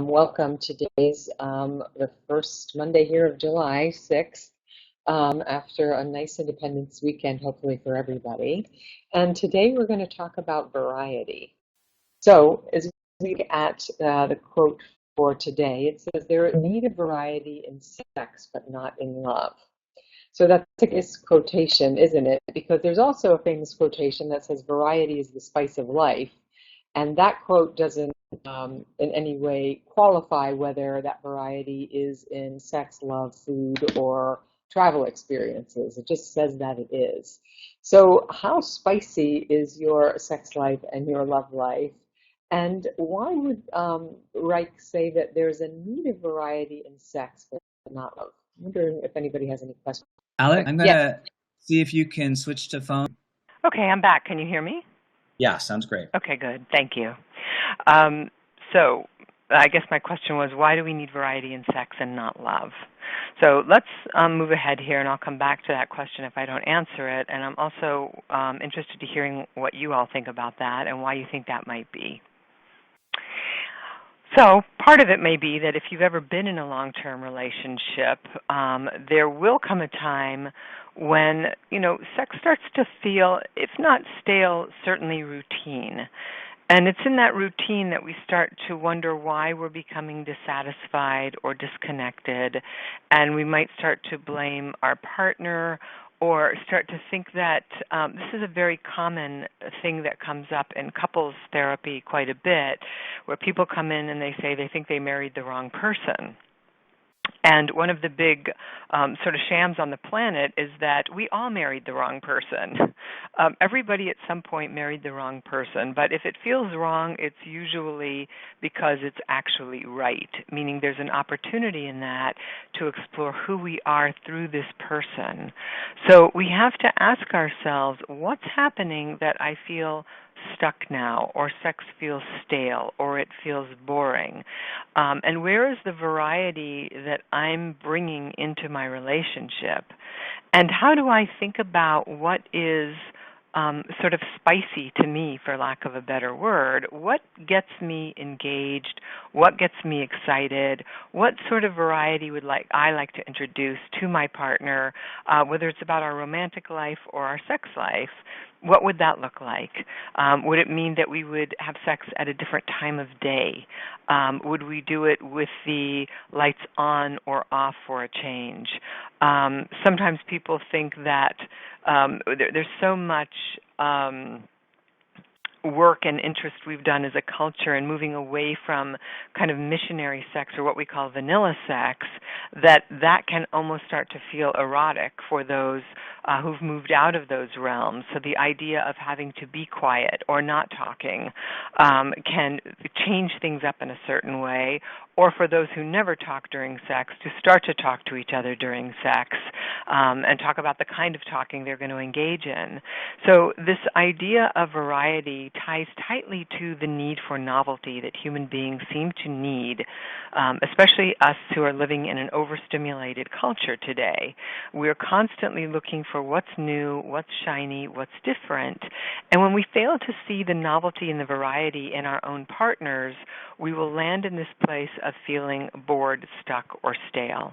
Welcome to today's the first Monday here of July 6th, after a nice Independence weekend, hopefully for everybody. And today we're going to talk about variety. So as we look at the quote for today, it says, "There is need of variety in sex, but not in love." So that's a famous quotation, isn't it? Because there's also a famous quotation that says, "Variety is the spice of life." And that quote doesn't in any way qualify whether that variety is in sex, love, food, or travel experiences. It just says that it is. So how spicy is your sex life and your love life? And why would Reich say that there's a need of variety in sex but not love? I'm wondering if anybody has any questions. Alex, I'm Yes. gonna see if you can switch to phone. Okay, I'm back. Can you hear me? Yeah, sounds great. Okay, good. Thank you. Um, so I guess my question was, why do we need variety in sex and not love? So let's move ahead here, and I'll come back to that question if I don't answer it. And I'm also interested to hearing what you all think about that and why you think that might be. So part of it may be that if you've ever been in a long-term relationship, there will come a time when, sex starts to feel, if not stale, certainly routine. And it's in that routine that we start to wonder why we're becoming dissatisfied or disconnected, and we might start to blame our partner or start to think that this is a very common thing that comes up in couples therapy quite a bit, where people come in and they say they think they married the wrong person. And one of the big sort of shams on the planet is that we all married the wrong person. Everybody at some point married the wrong person, but if it feels wrong, it's usually because it's actually right, meaning there's an opportunity in that to explore who we are through this person. So we have to ask ourselves, what's happening that I feel stuck now, or sex feels stale, or it feels boring? And where is the variety that I'm bringing into my relationship? And how do I think about what is sort of spicy to me, for lack of a better word? What gets me engaged? What gets me excited? What sort of variety would I like to introduce to my partner, whether it's about our romantic life or our sex life? What would that look like? Would it mean that we would have sex at a different time of day? Would we do it with the lights on or off for a change? Sometimes people think that there's so much work and interest we've done as a culture in moving away from kind of missionary sex, or what we call vanilla sex, that can almost start to feel erotic for those who've moved out of those realms. So the idea of having to be quiet or not talking can change things up in a certain way, or for those who never talk during sex to start to talk to each other during sex and talk about the kind of talking they're going to engage in. So this idea of variety ties tightly to the need for novelty that human beings seem to need, especially us who are living in an overstimulated culture today. We're constantly looking for what's new, what's shiny, what's different. And when we fail to see the novelty and the variety in our own partners, we will land in this place of feeling bored, stuck, or stale.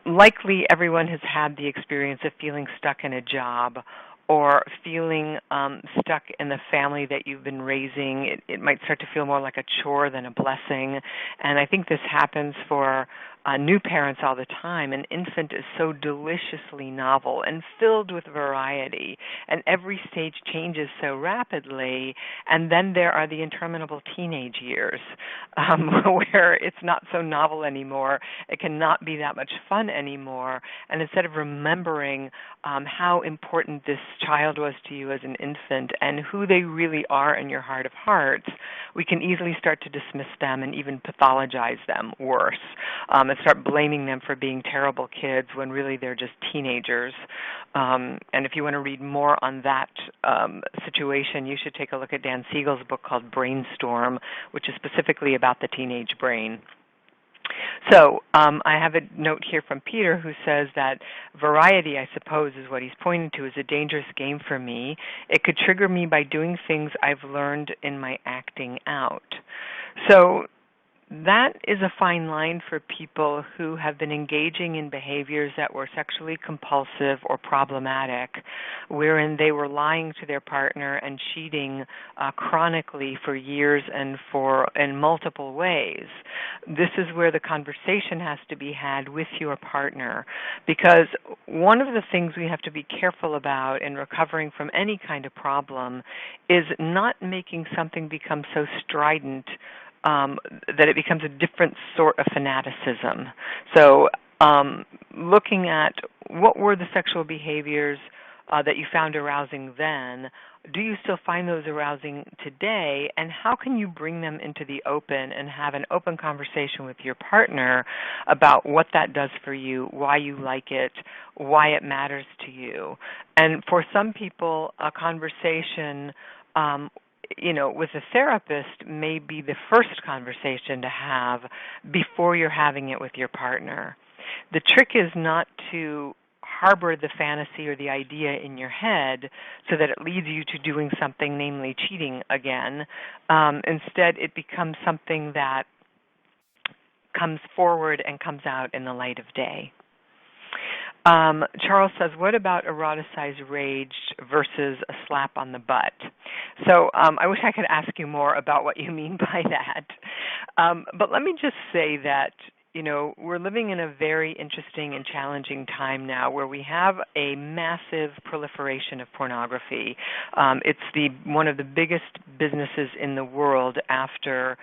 Likely everyone has had the experience of feeling stuck in a job, or feeling stuck in the family that you've been raising. It might start to feel more like a chore than a blessing. And I think this happens for new parents all the time. An infant is so deliciously novel and filled with variety, and every stage changes so rapidly. And then there are the interminable teenage years where it's not so novel anymore. It cannot be that much fun anymore. And instead of remembering how important this child was to you as an infant and who they really are in your heart of hearts, we can easily start to dismiss them and even pathologize them worse, and start blaming them for being terrible kids when really they're just teenagers. And if you want to read more on that situation, you should take a look at Dan Siegel's book called Brainstorm, which is specifically about the teenage brain. So I have a note here from Peter who says that variety, I suppose, is what he's pointing to, is a dangerous game for me. It could trigger me by doing things I've learned in my acting out. So that is a fine line for people who have been engaging in behaviors that were sexually compulsive or problematic, wherein they were lying to their partner and cheating chronically for years and in multiple ways. This is where the conversation has to be had with your partner, because one of the things we have to be careful about in recovering from any kind of problem is not making something become so strident that it becomes a different sort of fanaticism. So looking at what were the sexual behaviors that you found arousing then, do you still find those arousing today, and how can you bring them into the open and have an open conversation with your partner about what that does for you, why you like it, why it matters to you. And for some people, a conversation with a therapist may be the first conversation to have before you're having it with your partner. The trick is not to harbor the fantasy or the idea in your head so that it leads you to doing something, namely cheating again. Instead, it becomes something that comes forward and comes out in the light of day. Charles says, what about eroticized rage versus a slap on the butt? So I wish I could ask you more about what you mean by that. But let me just say that, we're living in a very interesting and challenging time now where we have a massive proliferation of pornography. It's one of the biggest businesses in the world after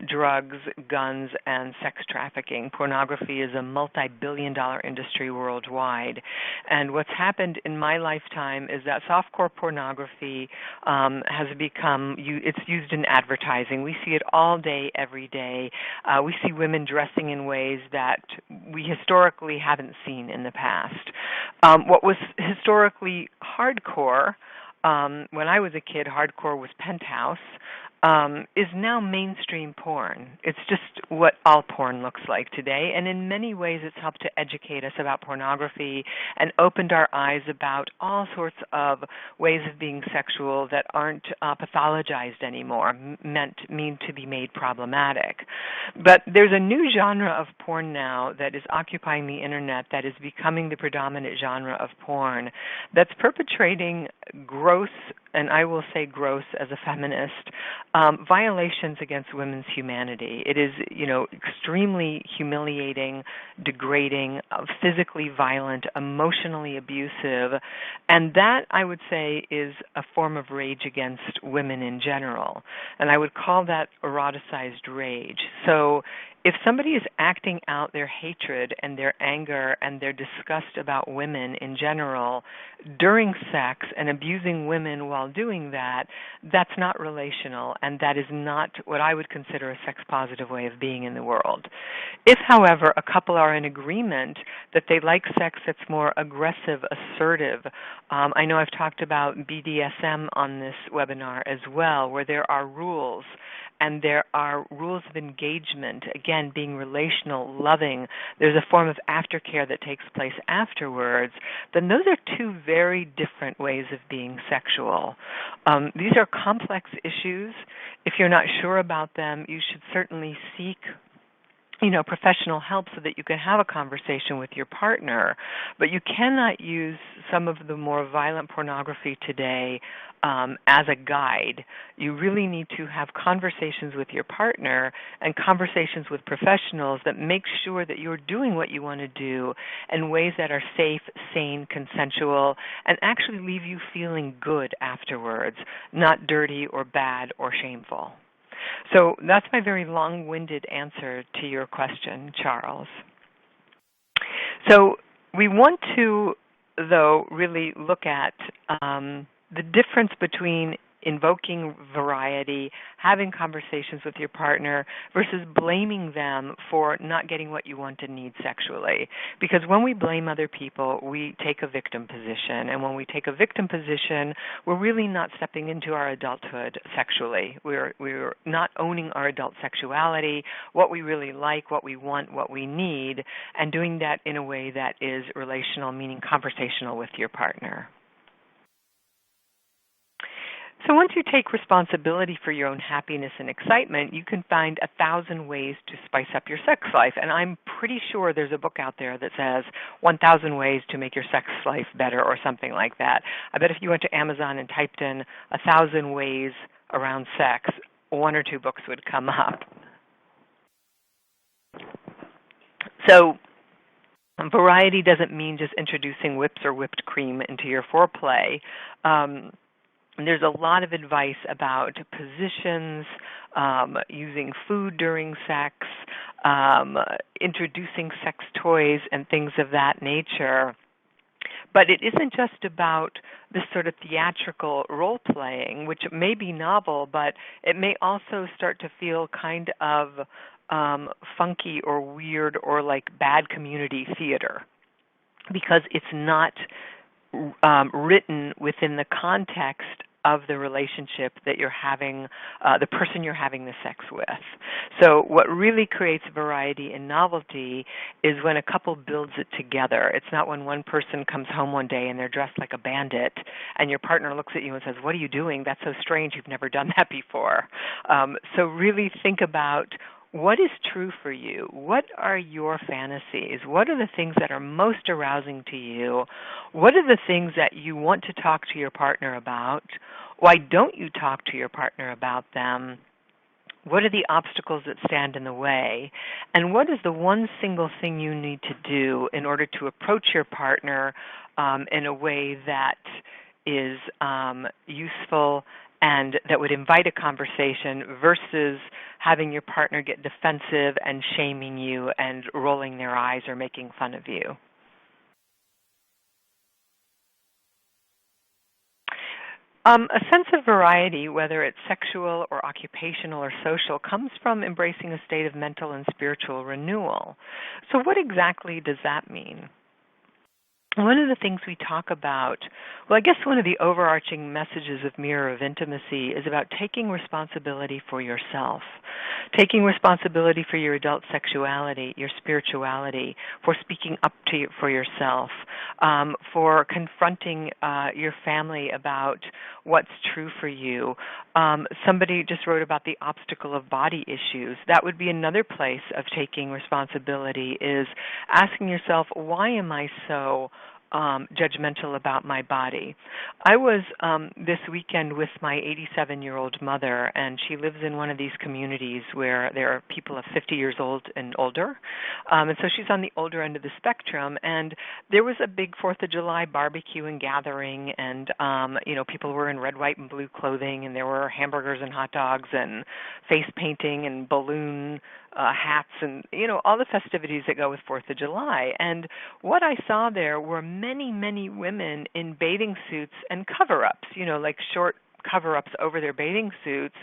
drugs, guns, and sex trafficking. Pornography is a multi-billion-dollar industry worldwide. And what's happened in my lifetime is that softcore pornography has become, it's used in advertising. We see it all day, every day. We see women dressing in ways that we historically haven't seen in the past. What was historically hardcore, when I was a kid, hardcore was Penthouse, is now mainstream porn. It's just what all porn looks like today, and in many ways it's helped to educate us about pornography and opened our eyes about all sorts of ways of being sexual that aren't pathologized anymore, mean to be made problematic. But there's a new genre of porn now that is occupying the internet that is becoming the predominant genre of porn that's perpetrating gross, and I will say gross as a feminist, violations against women's humanity. It is, extremely humiliating, degrading, physically violent, emotionally abusive, and that, I would say, is a form of rage against women in general. And I would call that eroticized rage. So if somebody is acting out their hatred and their anger and their disgust about women in general during sex and abusing women while doing that, that's not relational, and that is not what I would consider a sex-positive way of being in the world. If, however, a couple are in agreement that they like sex that's more aggressive, assertive, I know I've talked about BDSM on this webinar as well, where there are rules, and there are rules of engagement, again, being relational, loving. There's a form of aftercare that takes place afterwards. Then those are two very different ways of being sexual. These are complex issues. If you're not sure about them, you should certainly seek professional help so that you can have a conversation with your partner. But you cannot use some of the more violent pornography today as a guide. You really need to have conversations with your partner and conversations with professionals that make sure that you're doing what you want to do in ways that are safe, sane, consensual, and actually leave you feeling good afterwards, not dirty or bad or shameful. So that's my very long-winded answer to your question, Charles. So we want to, though, really look at the difference between invoking variety, having conversations with your partner, versus blaming them for not getting what you want and need sexually. Because when we blame other people, we take a victim position. And when we take a victim position, we're really not stepping into our adulthood sexually. We're not owning our adult sexuality, what we really like, what we want, what we need, and doing that in a way that is relational, meaning conversational with your partner. So once you take responsibility for your own happiness and excitement, you can find 1,000 ways to spice up your sex life. And I'm pretty sure there's a book out there that says 1,000 ways to make your sex life better or something like that. I bet if you went to Amazon and typed in 1,000 ways around sex, one or two books would come up. So variety doesn't mean just introducing whips or whipped cream into your foreplay. There's a lot of advice about positions, using food during sex, introducing sex toys and things of that nature. But it isn't just about this sort of theatrical role-playing, which may be novel, but it may also start to feel kind of funky or weird or like bad community theater because it's not written within the context of the relationship that you're having, the person you're having the sex with. So what really creates variety and novelty is when a couple builds it together. It's not when one person comes home one day and they're dressed like a bandit and your partner looks at you and says, "What are you doing? That's so strange. You've never done that before." So really think about what is true for you? What are your fantasies? What are the things that are most arousing to you? What are the things that you want to talk to your partner about? Why don't you talk to your partner about them? What are the obstacles that stand in the way? And what is the one single thing you need to do in order to approach your partner in a way that is useful and that would invite a conversation versus having your partner get defensive and shaming you and rolling their eyes or making fun of you? A sense of variety, whether it's sexual or occupational or social, comes from embracing a state of mental and spiritual renewal. So what exactly does that mean? One of the things we talk about, well, I guess one of the overarching messages of Mirror of Intimacy is about taking responsibility for yourself, taking responsibility for your adult sexuality, your spirituality, for speaking up for yourself, for confronting your family about what's true for you. Somebody just wrote about the obstacle of body issues. That would be another place of taking responsibility, is asking yourself, why am I so judgmental about my body? I was this weekend with my 87-year-old mother, and she lives in one of these communities where there are people of 50 years old and older, and so she's on the older end of the spectrum. And there was a big 4th of July barbecue and gathering, and people were in red, white, and blue clothing, and there were hamburgers and hot dogs and face painting and balloon hats and, all the festivities that go with 4th of July. And what I saw there were many, many women in bathing suits and cover-ups, like short cover-ups over their bathing suits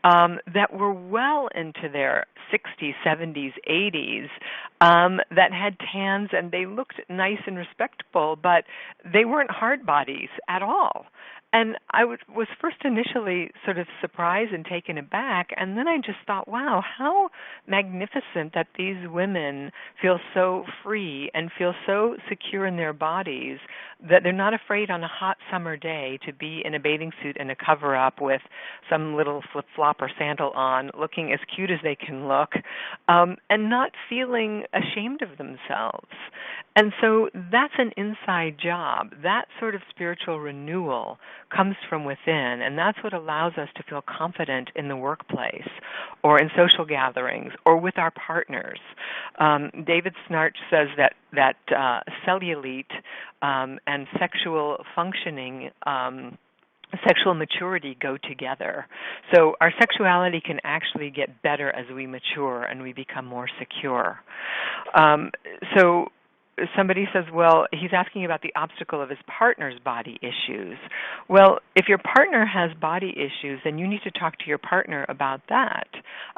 that were well into their 60s, 70s, 80s that had tans, and they looked nice and respectable, but they weren't hard bodies at all. And I was first initially sort of surprised and taken aback, and then I just thought, wow, how magnificent that these women feel so free and feel so secure in their bodies that they're not afraid on a hot summer day to be in a bathing suit and a cover-up with some little flip-flop or sandal on, looking as cute as they can look, and not feeling ashamed of themselves. And so that's an inside job. That sort of spiritual renewal comes from within, and that's what allows us to feel confident in the workplace or in social gatherings or with our partners. David Snarch says that cellulite and sexual functioning, sexual maturity go together. So our sexuality can actually get better as we mature and we become more secure. So somebody says, well, he's asking about the obstacle of his partner's body issues. Well, if your partner has body issues, then you need to talk to your partner about that,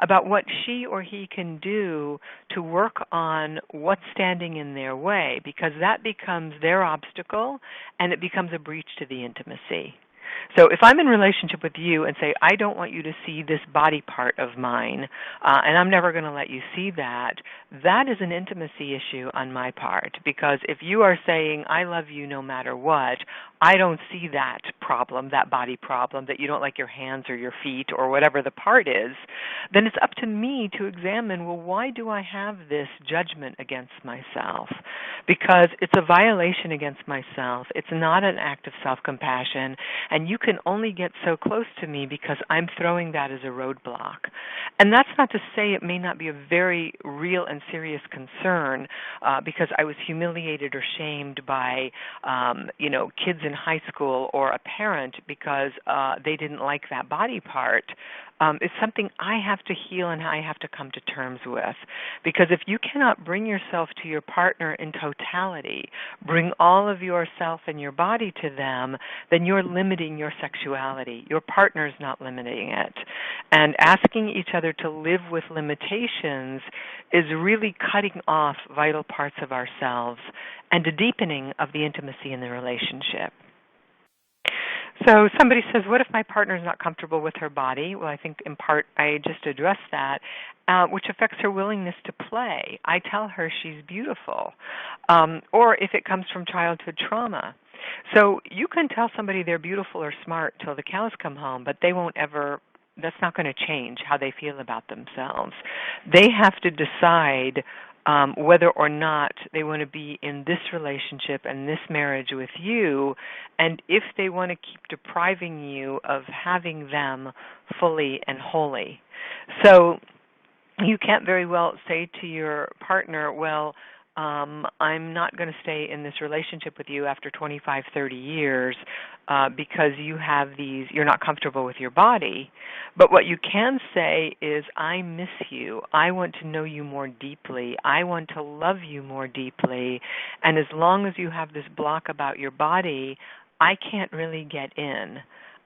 about what she or he can do to work on what's standing in their way, because that becomes their obstacle and it becomes a breach to the intimacy. So if I'm in relationship with you and say, I don't want you to see this body part of mine, and I'm never going to let you see that, that is an intimacy issue on my part. Because if you are saying, I love you no matter what, I don't see that problem, that body problem, that you don't like your hands or your feet or whatever the part is, then it's up to me to examine, well, why do I have this judgment against myself? Because it's a violation against myself. It's not an act of self-compassion, and you can only get so close to me because I'm throwing that as a roadblock. And that's not to say it may not be a very real and serious concern, because I was humiliated or shamed by, kids in high school or a parent because they didn't like that body part. It's something I have to heal and I have to come to terms with. Because if you cannot bring yourself to your partner in totality, bring all of yourself and your body to them, then you're limiting your sexuality. Your partner's not limiting it. And asking each other to live with limitations is really cutting off vital parts of ourselves and a deepening of the intimacy in the relationship. So somebody says, what if my partner's not comfortable with her body? Well, I think in part I just addressed that, which affects her willingness to play. I tell her she's beautiful. Or if it comes from childhood trauma. So you can tell somebody they're beautiful or smart till the cows come home, but they won't ever, that's not going to change how they feel about themselves. They have to decide whether or not they want to be in this relationship and this marriage with you, and if they want to keep depriving you of having them fully and wholly. So you can't very well say to your partner, well, I'm not going to stay in this relationship with you after 25, 30 years because you're not comfortable with your body. But what you can say is, I miss you. I want to know you more deeply. I want to love you more deeply. And as long as you have this block about your body, I can't really get in.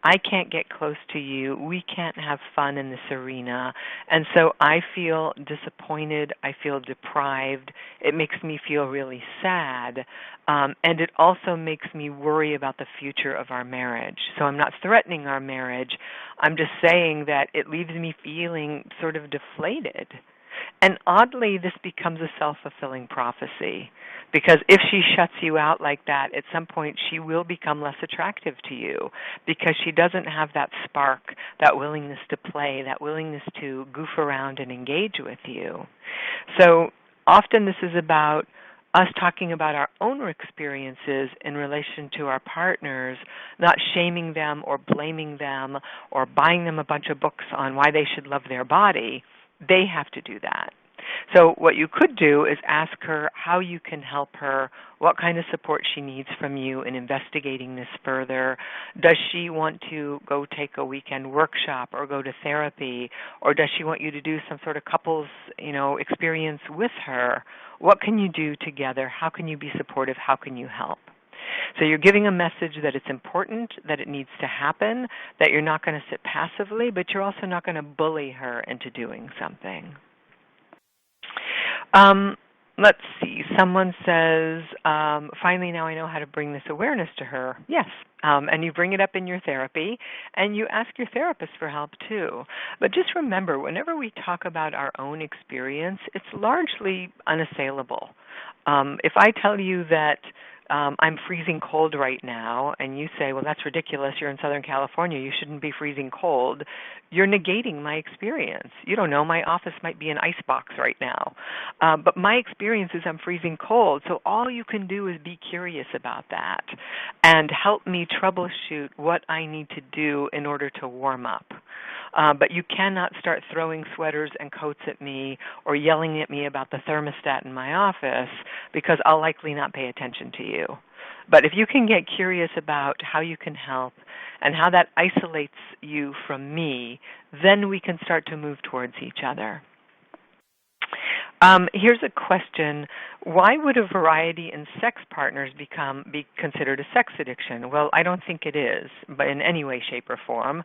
I can't get close to you. We can't have fun in this arena. And so I feel disappointed. I feel deprived. It makes me feel really sad. And it also makes me worry about the future of our marriage. So I'm not threatening our marriage. I'm just saying that it leaves me feeling sort of deflated. And oddly, this becomes a self-fulfilling prophecy, because if she shuts you out like that, at some point she will become less attractive to you because she doesn't have that spark, that willingness to play, that willingness to goof around and engage with you. So often this is about us talking about our own experiences in relation to our partners, not shaming them or blaming them or buying them a bunch of books on why they should love their body. They have to do that. So what you could do is ask her how you can help her, what kind of support she needs from you in investigating this further. Does she want to go take a weekend workshop or go to therapy, or does she want you to do some sort of couples, experience with her? What can you do together? How can you be supportive? How can you help? So you're giving a message that it's important, that it needs to happen, that you're not going to sit passively, but you're also not going to bully her into doing something. Let's see. Someone says, finally now I know how to bring this awareness to her. Yes. And you bring it up in your therapy, and you ask your therapist for help too. But just remember, whenever we talk about our own experience, it's largely unassailable. If I tell you that I'm freezing cold right now, and you say, well, that's ridiculous, you're in Southern California, you shouldn't be freezing cold, you're negating my experience. You don't know, my office might be an icebox right now. But my experience is I'm freezing cold, so all you can do is be curious about that and help me troubleshoot what I need to do in order to warm up. But you cannot start throwing sweaters and coats at me or yelling at me about the thermostat in my office, because I'll likely not pay attention to you. But if you can get curious about how you can help and how that isolates you from me, then we can start to move towards each other. Here's a question. Why would a variety in sex partners be considered a sex addiction? Well, I don't think it is, but in any way, shape, or form.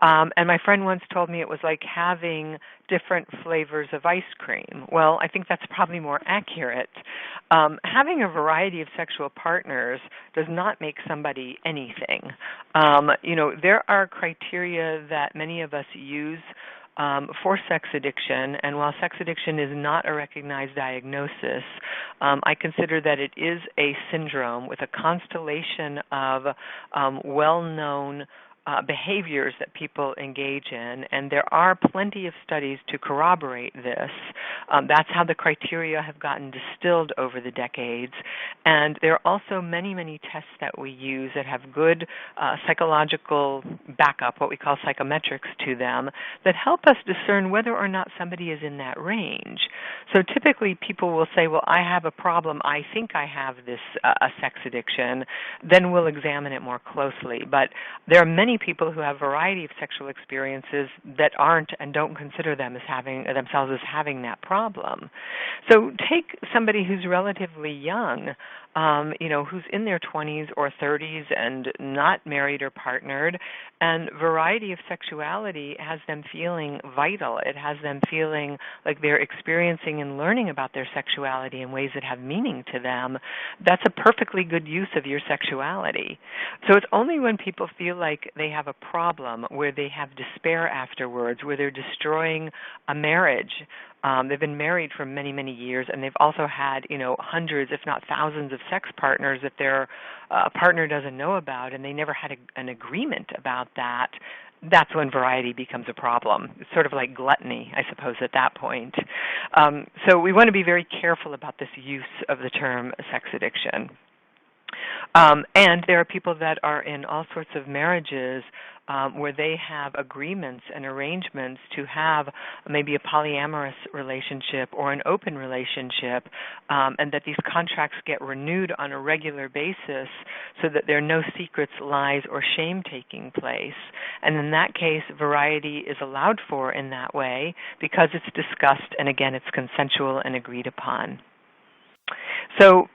And my friend once told me it was like having different flavors of ice cream. Well, I think that's probably more accurate. Having a variety of sexual partners does not make somebody anything. There are criteria that many of us use for sex addiction. And while sex addiction is not a recognized diagnosis, I consider that it is a syndrome with a constellation of well-known behaviors that people engage in, and there are plenty of studies to corroborate this. That's how the criteria have gotten distilled over the decades, and there are also many, many tests that we use that have good psychological backup, what we call psychometrics to them, that help us discern whether or not somebody is in that range. So typically people will say, well, I have a problem, I think I have this a sex addiction, then we'll examine it more closely. But there are many people who have a variety of sexual experiences that aren't and don't consider themselves as having that problem. So take somebody who's relatively young, who's in their 20s or 30s and not married or partnered, and variety of sexuality has them feeling vital. It has them feeling like they're experiencing and learning about their sexuality in ways that have meaning to them. That's a perfectly good use of your sexuality. So it's only when people feel like they have a problem, where they have despair afterwards, where they're destroying a marriage. They've been married for many, many years, and they've also had, hundreds, if not thousands, of sex partners that their partner doesn't know about, and they never had an agreement about that. That's when variety becomes a problem. It's sort of like gluttony, I suppose, at that point. So we want to be very careful about this use of the term sex addiction. And there are people that are in all sorts of marriages where they have agreements and arrangements to have maybe a polyamorous relationship or an open relationship, and that these contracts get renewed on a regular basis so that there are no secrets, lies, or shame taking place. And in that case, variety is allowed for in that way because it's discussed, and again, it's consensual and agreed upon. So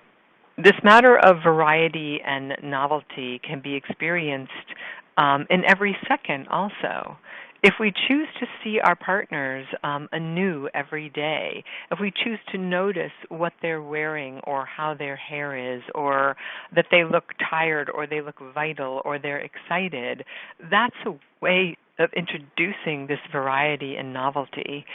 this matter of variety and novelty can be experienced in every second also. If we choose to see our partners anew every day, if we choose to notice what they're wearing or how their hair is, or that they look tired or they look vital or they're excited, that's a way of introducing this variety and novelty.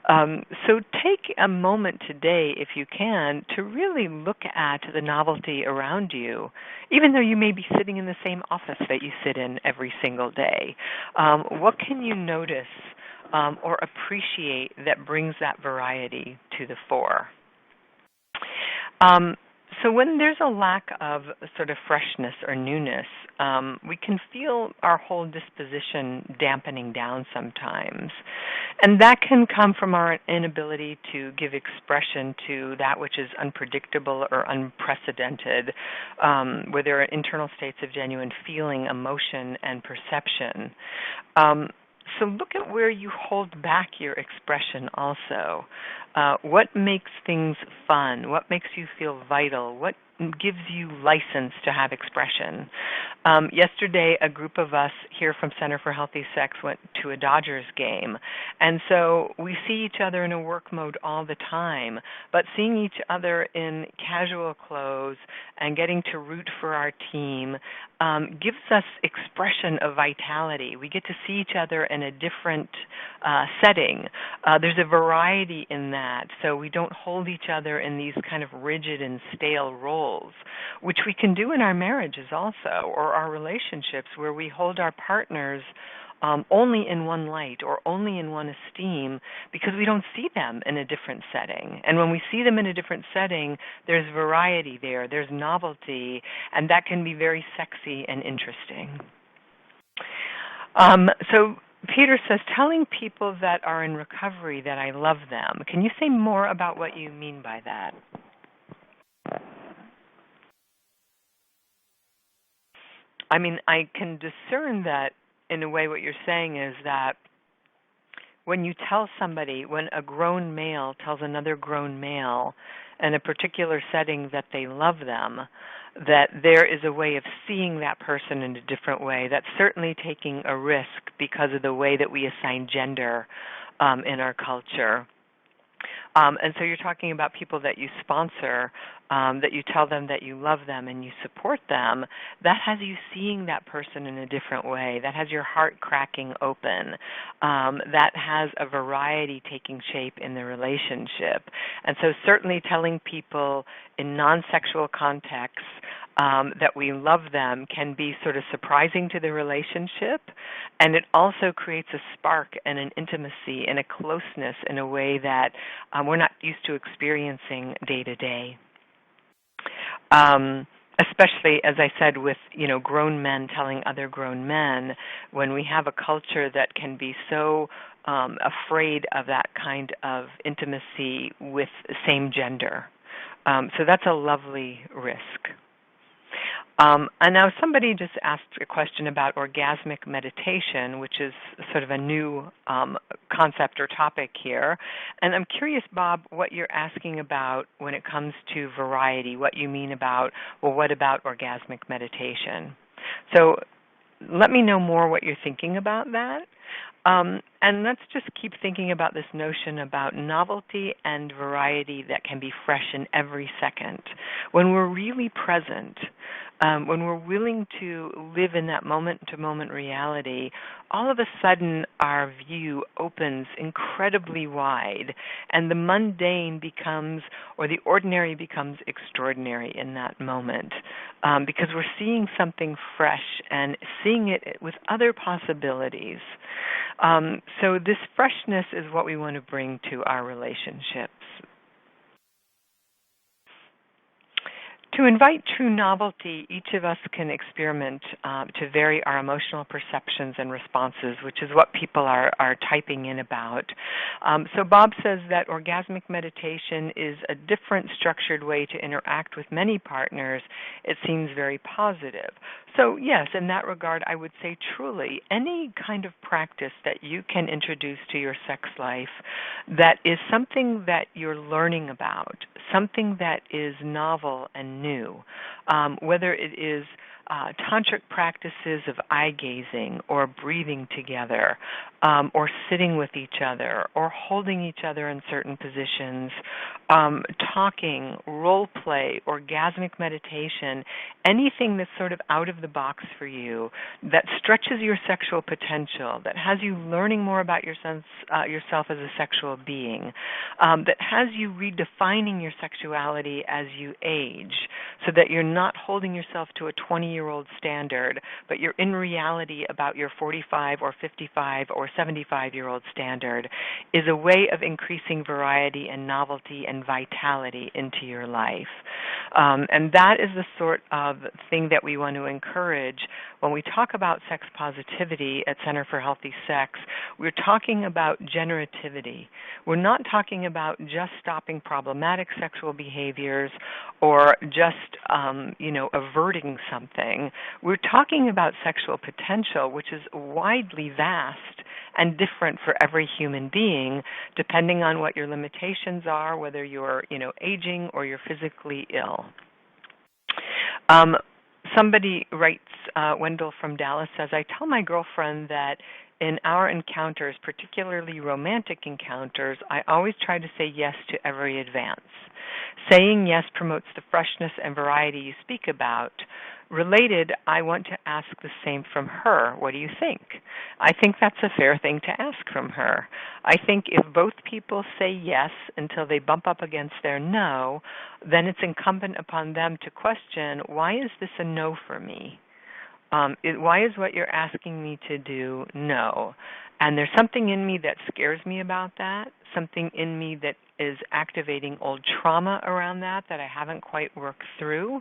So take a moment today, if you can, to really look at the novelty around you, even though you may be sitting in the same office that you sit in every single day. What can you notice or appreciate that brings that variety to the fore? So when there's a lack of sort of freshness or newness, we can feel our whole disposition dampening down sometimes. And that can come from our inability to give expression to that which is unpredictable or unprecedented, where there are internal states of genuine feeling, emotion, and perception. So look at where you hold back your expression also. What makes things fun? What makes you feel vital? What gives you license to have expression? Yesterday, a group of us here from Center for Healthy Sex went to a Dodgers game. And so we see each other in a work mode all the time, but seeing each other in casual clothes and getting to root for our team gives us expression of vitality. We get to see each other in a different setting. There's a variety in that, so we don't hold each other in these kind of rigid and stale roles, which we can do in our marriages also, or our relationships, where we hold our partners only in one light or only in one esteem because we don't see them in a different setting. And when we see them in a different setting, there's variety there, there's novelty, and that can be very sexy and interesting. So Peter says, telling people that are in recovery that I love them. Can you say more about what you mean by that? I mean, I can discern that in a way what you're saying is that when you tell somebody, when a grown male tells another grown male in a particular setting that they love them, that there is a way of seeing that person in a different way. That's certainly taking a risk because of the way that we assign gender in our culture. And so you're talking about people that you sponsor, that you tell them that you love them and you support them. That has you seeing that person in a different way. That has your heart cracking open. That has a variety taking shape in the relationship. And so certainly telling people in non-sexual contexts that we love them can be sort of surprising to the relationship, and it also creates a spark and an intimacy and a closeness in a way that we're not used to experiencing day to day. Especially, as I said, with grown men telling other grown men, when we have a culture that can be so afraid of that kind of intimacy with same gender. So that's a lovely risk. And now somebody just asked a question about orgasmic meditation, which is sort of a new concept or topic here. And I'm curious, Bob, what you're asking about when it comes to variety, what you mean about, well, what about orgasmic meditation? So let me know more what you're thinking about that. And let's just keep thinking about this notion about novelty and variety that can be fresh in every second. When we're really present, when we're willing to live in that moment-to-moment reality, all of a sudden our view opens incredibly wide, and the mundane becomes, or the ordinary becomes extraordinary in that moment, because we're seeing something fresh and seeing it with other possibilities. So this freshness is what we want to bring to our relationships. To invite true novelty, each of us can experiment to vary our emotional perceptions and responses, which is what people are typing in about. So Bob says that orgasmic meditation is a different structured way to interact with many partners. It seems very positive. So yes, in that regard, I would say truly any kind of practice that you can introduce to your sex life that is something that you're learning about, something that is novel and new, whether it is tantric practices of eye gazing or breathing together or sitting with each other or holding each other in certain positions, talking, role play, orgasmic meditation, anything that's sort of out of the box for you that stretches your sexual potential, that has you learning more about yourself as a sexual being, that has you redefining your sexuality as you age so that you're not holding yourself to a 20-year-old standard, but you're in reality about your 45 or 55 or 75-year-old standard, is a way of increasing variety and novelty and vitality into your life. And that is the sort of thing that we want to encourage when we talk about sex positivity at Center for Healthy Sex. We're talking about generativity. We're not talking about just stopping problematic sexual behaviors or just, averting something. We're talking about sexual potential, which is widely vast and different for every human being, depending on what your limitations are, whether you're, aging or you're physically ill. Somebody writes, Wendell from Dallas says, I tell my girlfriend that in our encounters, particularly romantic encounters, I always try to say yes to every advance. Saying yes promotes the freshness and variety you speak about. Related, I want to ask the same from her. What do you think? I think that's a fair thing to ask from her. I think if both people say yes until they bump up against their no, then it's incumbent upon them to question, why is this a no for me? Why is what you're asking me to do no? And there's something in me that scares me about that, something in me that is activating old trauma around that I haven't quite worked through,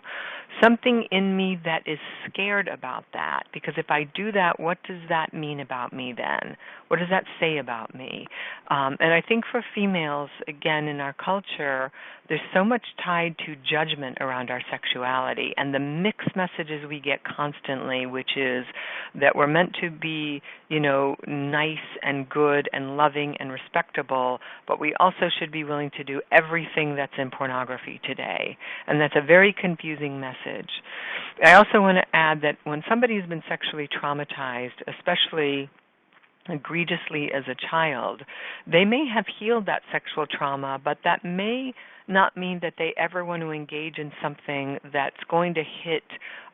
something in me that is scared about that, because if I do that, what does that mean about me then? What does that say about me? And I think for females, again, in our culture, there's so much tied to judgment around our sexuality and the mixed messages we get constantly, which is that we're meant to be, nice and good and loving and respectable, but we also should be willing to do everything that's in pornography today. And that's a very confusing message. I also want to add that when somebody has been sexually traumatized, especially egregiously as a child, they may have healed that sexual trauma, but that may not mean that they ever want to engage in something that's going to hit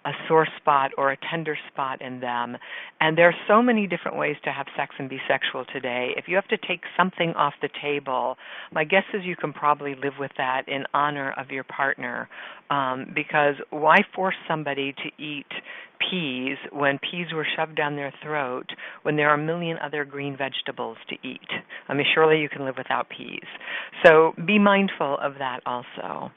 a sore spot or a tender spot in them. And there are so many different ways to have sex and be sexual today. If you have to take something off the table, my guess is you can probably live with that in honor of your partner. Because why force somebody to eat peas when peas were shoved down their throat when there are a million other green vegetables to eat? I mean, surely you can live without peas. So be mindful of that also.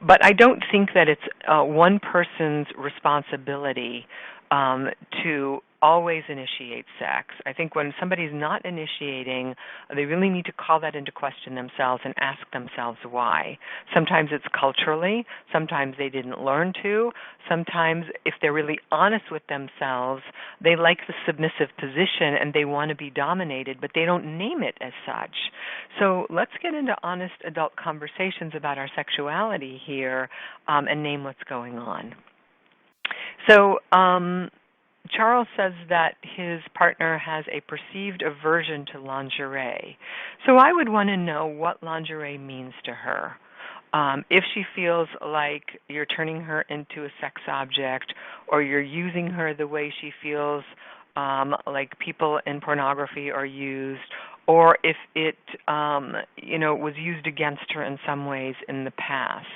But I don't think that it's one person's responsibility to always initiate sex. I think when somebody's not initiating, they really need to call that into question themselves and ask themselves why. Sometimes it's culturally, sometimes they didn't learn to, sometimes if they're really honest with themselves, they like the submissive position and they want to be dominated, but they don't name it as such. So let's get into honest adult conversations about our sexuality here and name what's going on. So Charles says that his partner has a perceived aversion to lingerie. So I would want to know what lingerie means to her. If she feels like you're turning her into a sex object or you're using her the way she feels like people in pornography are used, or if it, was used against her in some ways in the past.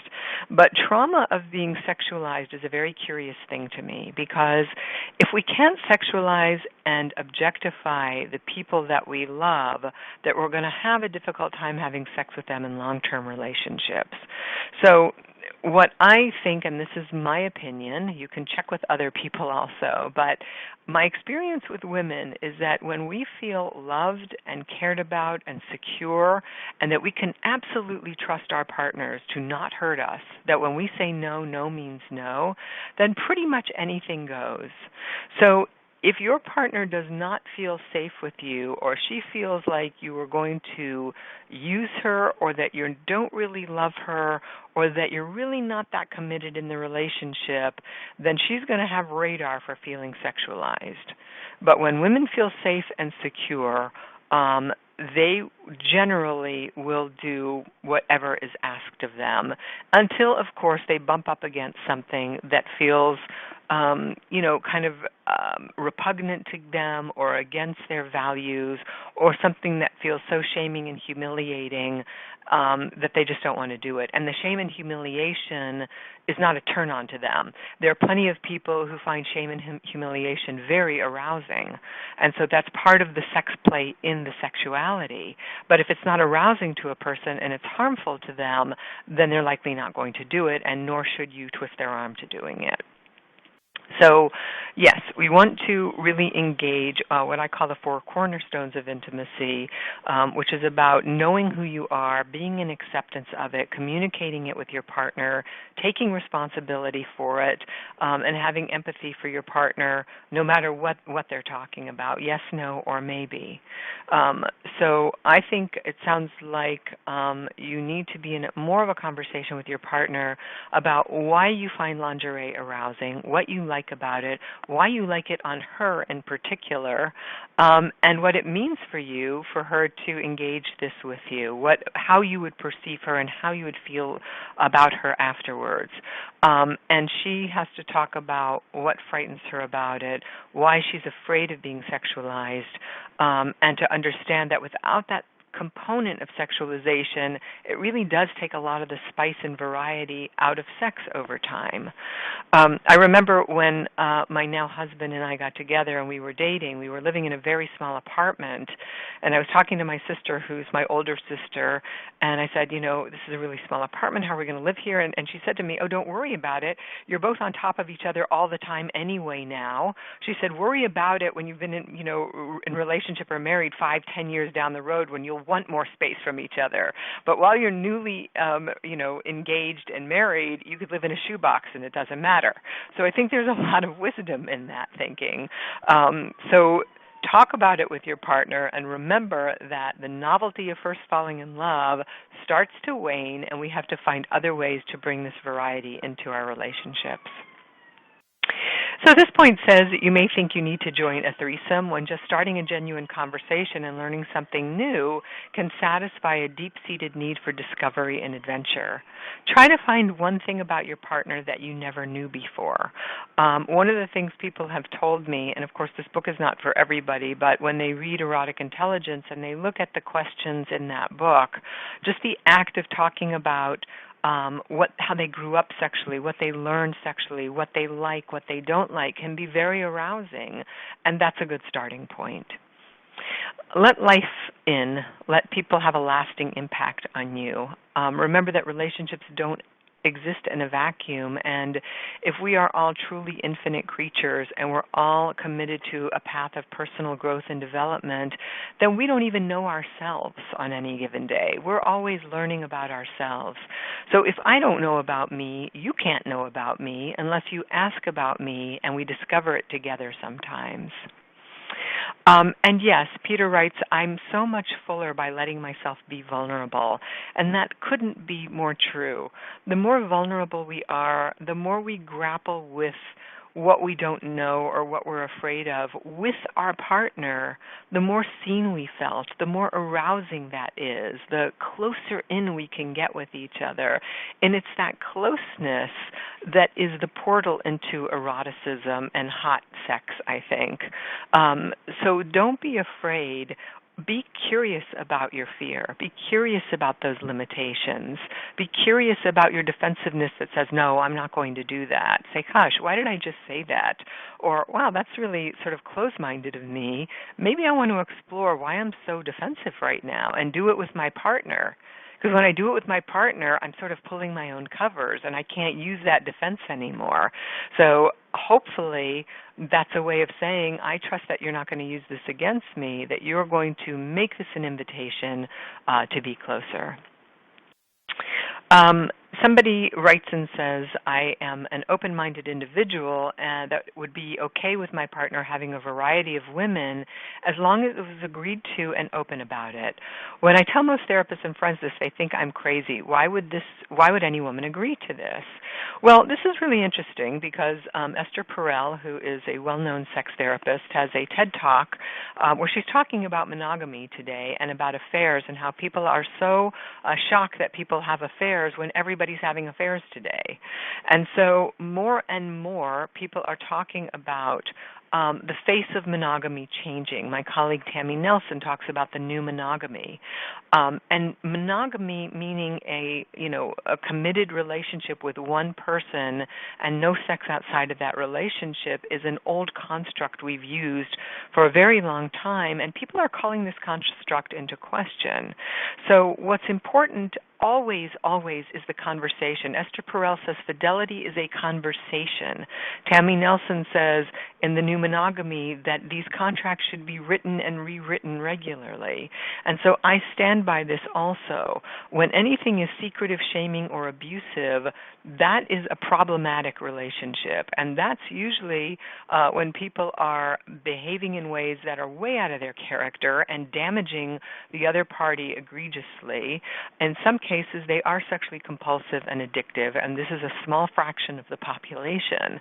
But trauma of being sexualized is a very curious thing to me, because if we can't sexualize and objectify the people that we love, that we're going to have a difficult time having sex with them in long-term relationships. So what I think, and this is my opinion, you can check with other people also, but my experience with women is that when we feel loved and cared about and secure, and that we can absolutely trust our partners to not hurt us, that when we say no, no means no, then pretty much anything goes. So if your partner does not feel safe with you, or she feels like you are going to use her, or that you don't really love her, or that you're really not that committed in the relationship, then she's going to have radar for feeling sexualized. But when women feel safe and secure, they generally will do whatever is asked of them until, of course, they bump up against something that feels, repugnant to them or against their values, or something that feels so shaming and humiliating that they just don't want to do it. And the shame and humiliation is not a turn-on to them. There are plenty of people who find shame and humiliation very arousing, and so that's part of the sex play in the sexuality. But if it's not arousing to a person and it's harmful to them, then they're likely not going to do it, and nor should you twist their arm to doing it. So, yes, we want to really engage what I call the four cornerstones of intimacy, which is about knowing who you are, being in acceptance of it, communicating it with your partner, taking responsibility for it, and having empathy for your partner no matter what they're talking about, yes, no, or maybe. So I think it sounds like you need to be in more of a conversation with your partner about why you find lingerie arousing, what you like about it, why you like it on her in particular, and what it means for you for her to engage this with you, how you would perceive her and how you would feel about her afterwards. And she has to talk about what frightens her about it, why she's afraid of being sexualized, and to understand that without that component of sexualization, it really does take a lot of the spice and variety out of sex over time. I remember when my now husband and I got together and we were dating, we were living in a very small apartment, and I was talking to my sister, who's my older sister, and I said, this is a really small apartment, how are we going to live here? And she said to me, oh, don't worry about it. You're both on top of each other all the time anyway now. She said, worry about it when you've been in relationship or married 5-10 years down the road, when you'll want more space from each other. But while you're newly, engaged and married, you could live in a shoebox and it doesn't matter. So I think there's a lot of wisdom in that thinking. So talk about it with your partner, and remember that the novelty of first falling in love starts to wane, and we have to find other ways to bring this variety into our relationships. So this point says that you may think you need to join a threesome when just starting a genuine conversation and learning something new can satisfy a deep-seated need for discovery and adventure. Try to find one thing about your partner that you never knew before. One of the things people have told me, and of course this book is not for everybody, but when they read Erotic Intelligence and they look at the questions in that book, just the act of talking about how they grew up sexually, what they learned sexually, what they like, what they don't like, can be very arousing, and that's a good starting point. Let life in. Let people have a lasting impact on you. Remember that relationships don't exist in a vacuum, and if we are all truly infinite creatures and we're all committed to a path of personal growth and development, then we don't even know ourselves on any given day. We're always learning about ourselves. So if I don't know about me, you can't know about me unless you ask about me and we discover it together sometimes. And yes, Peter writes, I'm so much fuller by letting myself be vulnerable. And that couldn't be more true. The more vulnerable we are, the more we grapple with what we don't know or what we're afraid of with our partner, the more seen we felt, the more arousing that is, the closer in we can get with each other. And it's that closeness that is the portal into eroticism and hot sex, I think. So don't be afraid. Be curious about your fear. Be curious about those limitations. Be curious about your defensiveness that says, no, I'm not going to do that. Say, gosh, why did I just say that? Or, wow, that's really sort of close-minded of me. Maybe I want to explore why I'm so defensive right now and do it with my partner. Because when I do it with my partner, I'm sort of pulling my own covers, and I can't use that defense anymore. So hopefully that's a way of saying, I trust that you're not going to use this against me, that you're going to make this an invitation to be closer. Somebody writes and says, I am an open-minded individual and that would be okay with my partner having a variety of women as long as it was agreed to and open about it. When I tell most therapists and friends this, they think I'm crazy. Why would any woman agree to this? Well, this is really interesting because Esther Perel, who is a well-known sex therapist, has a TED Talk where she's talking about monogamy today and about affairs and how people are so shocked that people have affairs when everybody's having affairs today. And so more and more people are talking about the face of monogamy changing. My colleague Tammy Nelson talks about the new monogamy. And monogamy meaning a committed relationship with one person and no sex outside of that relationship is an old construct we've used for a very long time, and people are calling this construct into question. So what's important always is the conversation. Esther Perel says fidelity is a conversation. Tammy Nelson says in the new monogamy that these contracts should be written and rewritten regularly. And so I stand by this also. When anything is secretive, shaming, or abusive, that is a problematic relationship. And that's usually when people are behaving in ways that are way out of their character and damaging the other party egregiously. In some cases, they are sexually compulsive and addictive, and this is a small fraction of the population.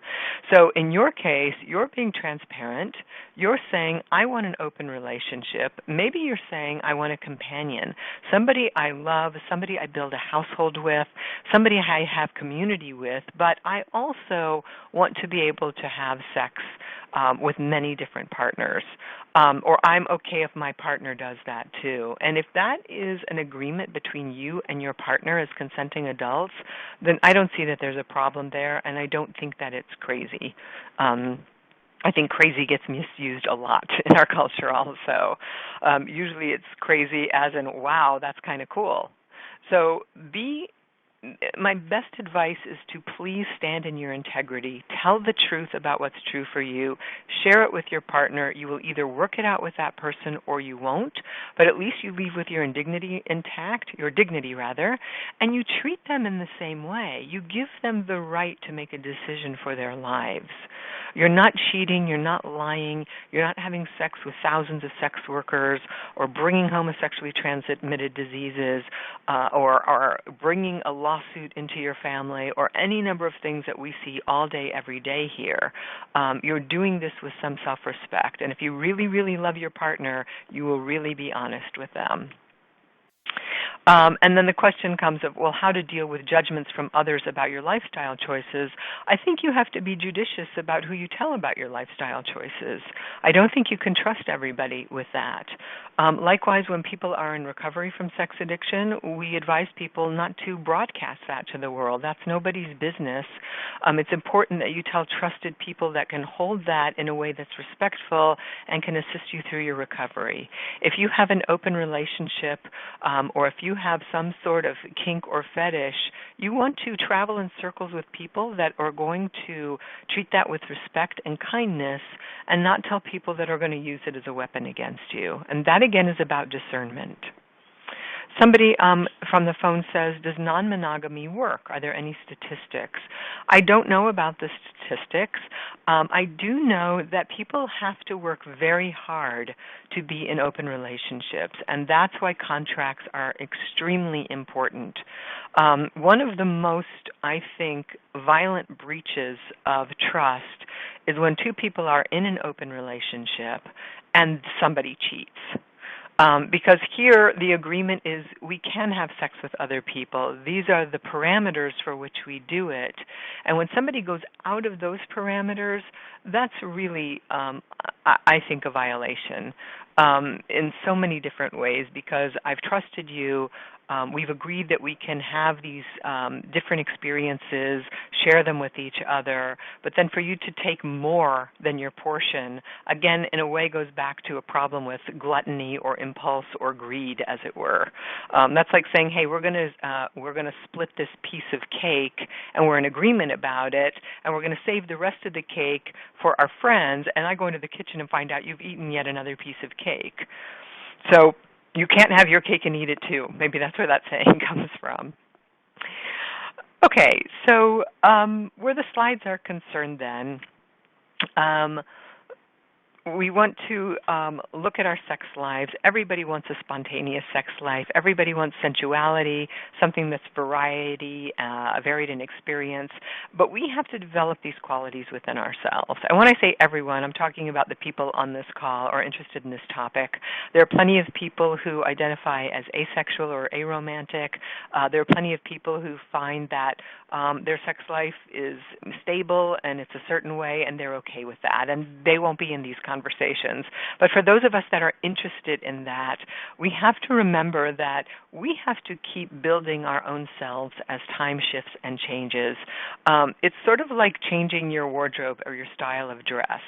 So in your case, you're being transparent. You're saying, I want an open relationship. Maybe you're saying, I want a companion, somebody I love, somebody I build a household with, somebody I have community with, but I also want to be able to have sex with many different partners. Or I'm okay if my partner does that too. And if that is an agreement between you and your partner as consenting adults, then I don't see that there's a problem there, and I don't think that it's crazy. I think crazy gets misused a lot in our culture also. Usually it's crazy as in, wow, that's kind of cool. So my best advice is to please stand in your integrity. Tell the truth about what's true for you. Share it with your partner. You will either work it out with that person or you won't, but at least you leave with your dignity intact, and you treat them in the same way. You give them the right to make a decision for their lives. You're not cheating, you're not lying, you're not having sex with thousands of sex workers or bringing home a sexually transmitted diseases or bringing a lawsuit into your family or any number of things that we see all day, every day here. You're doing this with some self-respect. And if you really, really love your partner, you will really be honest with them. And then the question comes of, well, how to deal with judgments from others about your lifestyle choices. I think you have to be judicious about who you tell about your lifestyle choices. I don't think you can trust everybody with that. Likewise, when people are in recovery from sex addiction, we advise people not to broadcast that to the world. That's nobody's business. It's important that you tell trusted people that can hold that in a way that's respectful and can assist you through your recovery. If you have an open relationship or if you have some sort of kink or fetish, you want to travel in circles with people that are going to treat that with respect and kindness and not tell people that are going to use it as a weapon against you. And that, again, is about discernment. Somebody from the phone says, does non-monogamy work? Are there any statistics? I don't know about the statistics. I do know that people have to work very hard to be in open relationships, and that's why contracts are extremely important. One of the most, I think, violent breaches of trust is when two people are in an open relationship and somebody cheats. Because here the agreement is we can have sex with other people. These are the parameters for which we do it. And when somebody goes out of those parameters, that's really, I think, a violation in so many different ways because I've trusted you. We've agreed that we can have these different experiences, share them with each other, but then for you to take more than your portion, again, in a way goes back to a problem with gluttony or impulse or greed, as it were. That's like saying, hey, we're going to split this piece of cake, and we're in agreement about it, and we're going to save the rest of the cake for our friends, and I go into the kitchen and find out you've eaten yet another piece of cake. So you can't have your cake and eat it too. Maybe that's where that saying comes from. Okay, so where the slides are concerned then, we want to look at our sex lives. Everybody wants a spontaneous sex life. Everybody wants sensuality, something that's variety, varied in experience. But we have to develop these qualities within ourselves. And when I say everyone, I'm talking about the people on this call or interested in this topic. There are plenty of people who identify as asexual or aromantic. There are plenty of people who find that their sex life is stable and it's a certain way and they're okay with that. And they won't be in these conversations. But for those of us that are interested in that, we have to remember that we have to keep building our own selves as time shifts and changes. It's sort of like changing your wardrobe or your style of dress.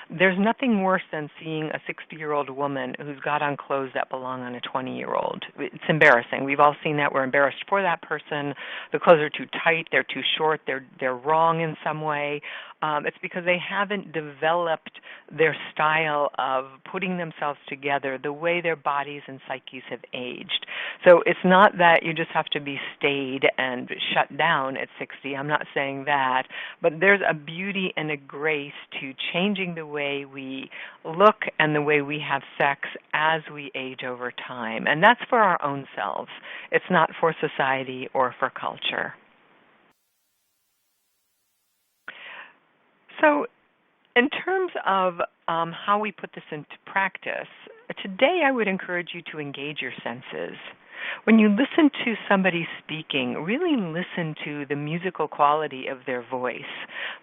There's nothing worse than seeing a 60-year-old woman who's got on clothes that belong on a 20-year-old. It's embarrassing. We've all seen that. We're embarrassed for that person. The clothes are too tight. They're too short. They're wrong in some way. It's because they haven't developed their style of putting themselves together the way their bodies and psyches have aged. So it's not that you just have to be staid and shut down at 60. I'm not saying that. But there's a beauty and a grace to changing the way we look and the way we have sex as we age over time. And that's for our own selves. It's not for society or for culture. So in terms of how we put this into practice, today I would encourage you to engage your senses. When you listen to somebody speaking, really listen to the musical quality of their voice.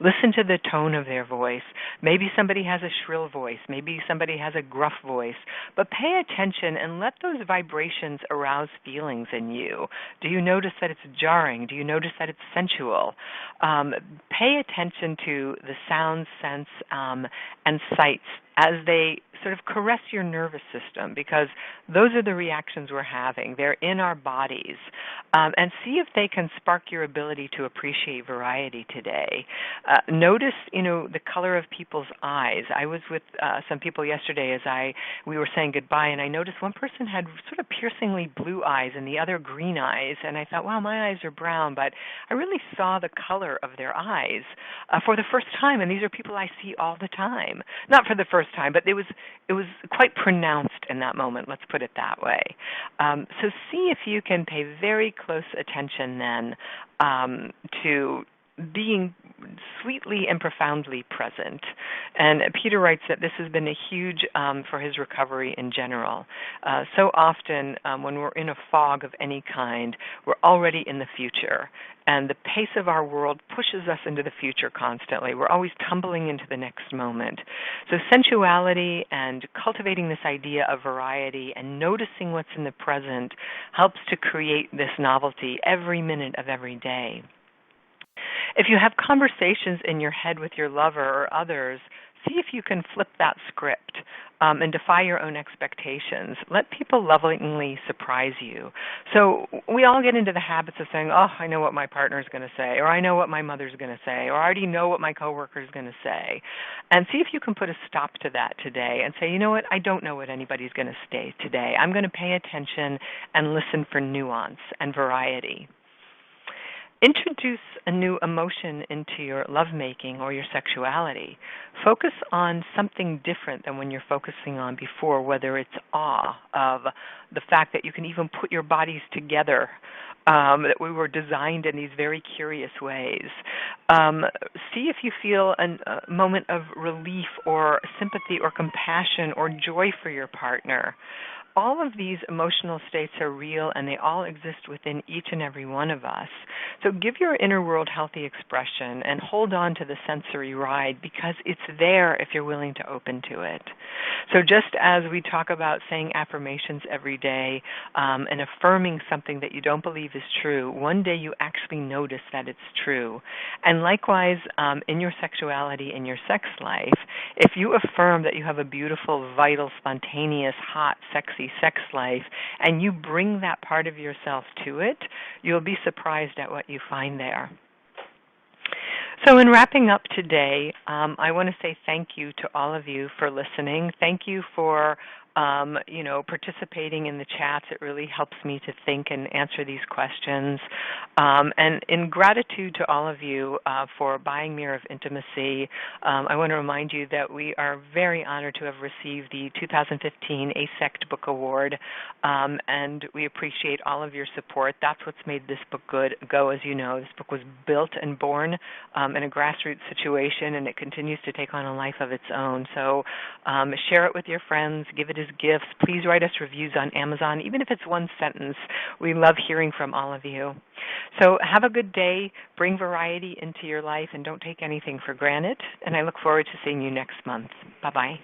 Listen to the tone of their voice. Maybe somebody has a shrill voice. Maybe somebody has a gruff voice. But pay attention and let those vibrations arouse feelings in you. Do you notice that it's jarring? Do you notice that it's sensual? Pay attention to the sounds, scents, and sights as they sort of caress your nervous system, because those are the reactions we're having. They're in our bodies. And see if they can spark your ability to appreciate variety today. Notice, the color of people's eyes. I was with some people yesterday as we were saying goodbye, and I noticed one person had sort of piercingly blue eyes and the other green eyes, and I thought, wow, my eyes are brown, but I really saw the color of their eyes for the first time, and these are people I see all the time. Not for the first time, but it was quite pronounced in that moment, let's put it that way. So see if you can pay very close attention then to being sweetly and profoundly present. And Peter writes that this has been a huge for his recovery in general. So often when we're in a fog of any kind, we're already in the future. And the pace of our world pushes us into the future constantly. We're always tumbling into the next moment. So sensuality and cultivating this idea of variety and noticing what's in the present helps to create this novelty every minute of every day. If you have conversations in your head with your lover or others, see if you can flip that script and defy your own expectations. Let people lovingly surprise you. So we all get into the habits of saying, oh, I know what my partner's going to say, or I know what my mother's going to say, or I already know what my coworker's going to say. And see if you can put a stop to that today and say, you know what, I don't know what anybody's going to say today. I'm going to pay attention and listen for nuance and variety. Introduce a new emotion into your lovemaking or your sexuality. Focus on something different than when you're focusing on before, whether it's awe of the fact that you can even put your bodies together, that we were designed in these very curious ways. See if you feel a moment of relief or sympathy or compassion or joy for your partner. All of these emotional states are real, and they all exist within each and every one of us. So give your inner world healthy expression and hold on to the sensory ride, because it's there if you're willing to open to it. So just as we talk about saying affirmations every day and affirming something that you don't believe is true, one day you actually notice that it's true. And likewise, in your sexuality, in your sex life, if you affirm that you have a beautiful, vital, spontaneous, hot, sexy sex life, and you bring that part of yourself to it, you'll be surprised at what you find there. So in wrapping up today, I want to say thank you to all of you for listening. Thank you for participating in the chats. It really helps me to think and answer these questions. And in gratitude to all of you for buying Mirror of Intimacy, I want to remind you that we are very honored to have received the 2015 ASECT Book Award, and we appreciate all of your support. That's what's made this book go, as you know. This book was built and born in a grassroots situation, and it continues to take on a life of its own. So share it with your friends, give it as gifts. Please write us reviews on Amazon, even if it's one sentence. We love hearing from all of you. So have a good day, bring variety into your life, and don't take anything for granted. And I look forward to seeing you next month. Bye-bye.